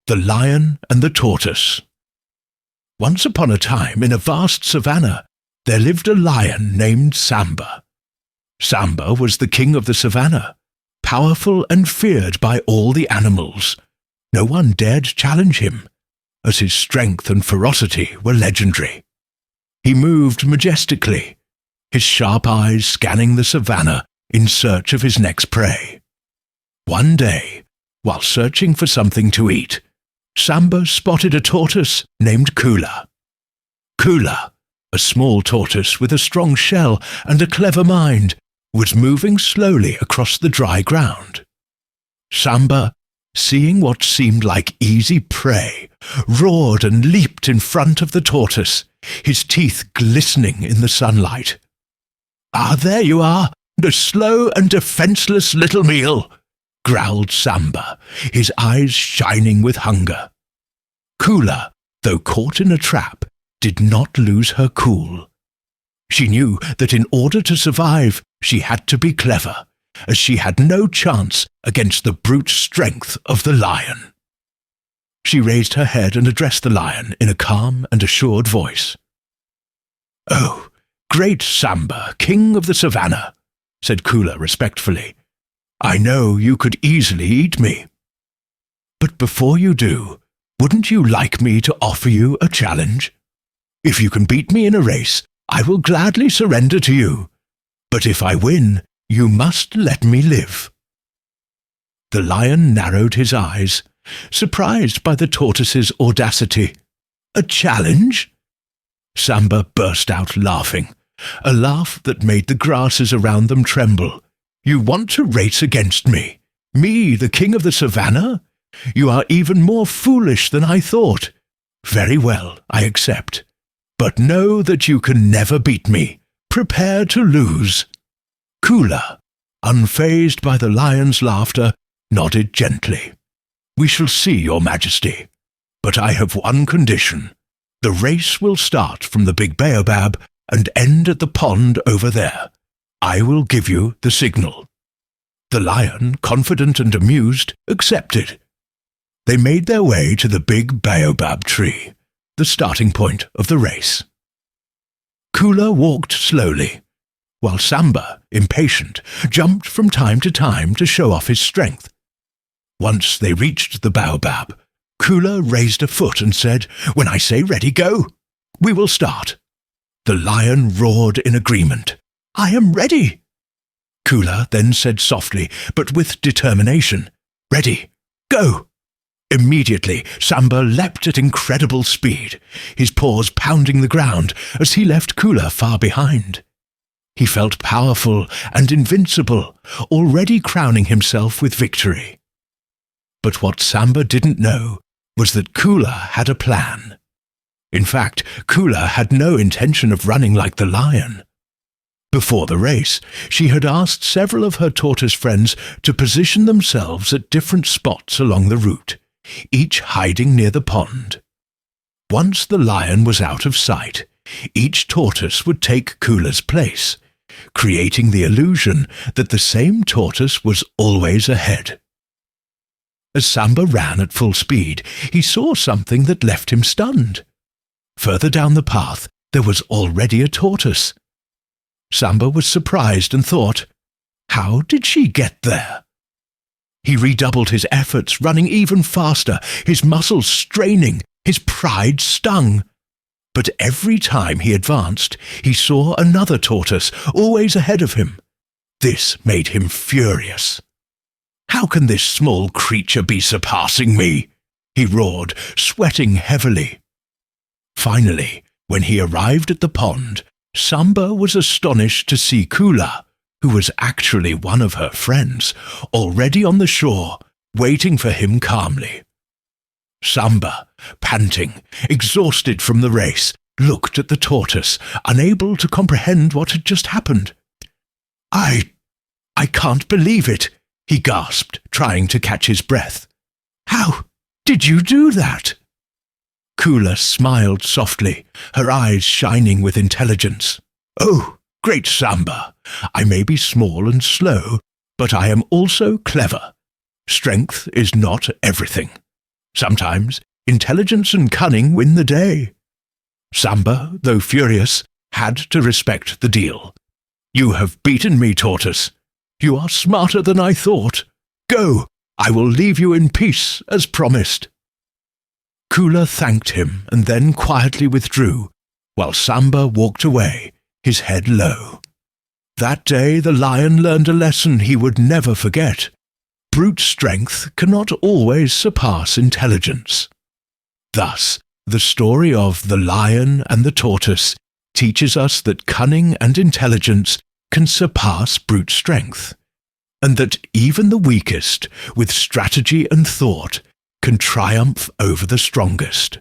The Lion and the Tortoise. Once upon a time, in a vast savannah, there lived a lion named Samba. Samba was the king of the savannah, powerful and feared by all the animals. No one dared challenge him, as his strength and ferocity were legendary. He moved majestically, his sharp eyes scanning the savannah in search of his next prey. One day, while searching for something to eat, Samba spotted a tortoise named Kula. Kula, a small tortoise with a strong shell and a clever mind, was moving slowly across the dry ground. Samba, seeing what seemed like easy prey, roared and leaped in front of the tortoise, his teeth glistening in the sunlight. "Ah, there you are, the slow and defenseless little meal," growled Samba, his eyes shining with hunger. Kula, though caught in a trap, did not lose her cool. She knew that in order to survive, she had to be clever, as she had no chance against the brute strength of the lion. She raised her head and addressed the lion in a calm and assured voice. "Oh, great Samba, king of the savannah," said Kula respectfully. "I know you could easily eat me. But before you do, wouldn't you like me to offer you a challenge? If you can beat me in a race, I will gladly surrender to you. But if I win, you must let me live." The lion narrowed his eyes, surprised by the tortoise's audacity. "A challenge?" Samba burst out laughing, a laugh that made the grasses around them tremble. "You want to race against me? Me, the king of the savannah? You are even more foolish than I thought. Very well, I accept. But know that you can never beat me. Prepare to lose." Kula, unfazed by the lion's laughter, nodded gently. "We shall see, your majesty. But I have one condition. The race will start from the big baobab and end at the pond over there. I will give you the signal." The lion, confident and amused, accepted. They made their way to the big baobab tree, the starting point of the race. Kula walked slowly, while Samba, impatient, jumped from time to show off his strength. Once they reached the baobab, Kula raised a foot and said, "When I say ready, go. We will start." The lion roared in agreement. "I am ready." Kula then said softly, but with determination, "Ready, go." Immediately, Samba leapt at incredible speed, his paws pounding the ground as he left Kula far behind. He felt powerful and invincible, already crowning himself with victory. But what Samba didn't know was that Kula had a plan. In fact, Kula had no intention of running like the lion. Before the race, she had asked several of her tortoise friends to position themselves at different spots along the route, each hiding near the pond. Once the lion was out of sight, each tortoise would take Kula's place, creating the illusion that the same tortoise was always ahead. As Samba ran at full speed, he saw something that left him stunned. Further down the path, there was already a tortoise. Samba was surprised and thought, "How did she get there?" He redoubled his efforts, running even faster, his muscles straining, his pride stung. But every time he advanced, he saw another tortoise, always ahead of him. This made him furious. "How can this small creature be surpassing me?" he roared, sweating heavily. Finally, when he arrived at the pond, Samba was astonished to see Kula, who was actually one of her friends, already on the shore, waiting for him calmly. Samba, panting, exhausted from the race, looked at the tortoise, unable to comprehend what had just happened. I can't believe it," he gasped, trying to catch his breath. "How did you do that?" Kula smiled softly, her eyes shining with intelligence. "Oh, great Samba, I may be small and slow, but I am also clever. Strength is not everything. Sometimes intelligence and cunning win the day. Samba, though furious, had to respect the deal. "You have beaten me, Tortoise. You are smarter than I thought. Go, I will leave you in peace, as promised." Kula thanked him and then quietly withdrew, while Samba walked away, his head low. That day the lion learned a lesson he would never forget. Brute strength cannot always surpass intelligence. Thus, the story of the lion and the tortoise teaches us that cunning and intelligence can surpass brute strength, and that even the weakest, with strategy and thought, can triumph over the strongest.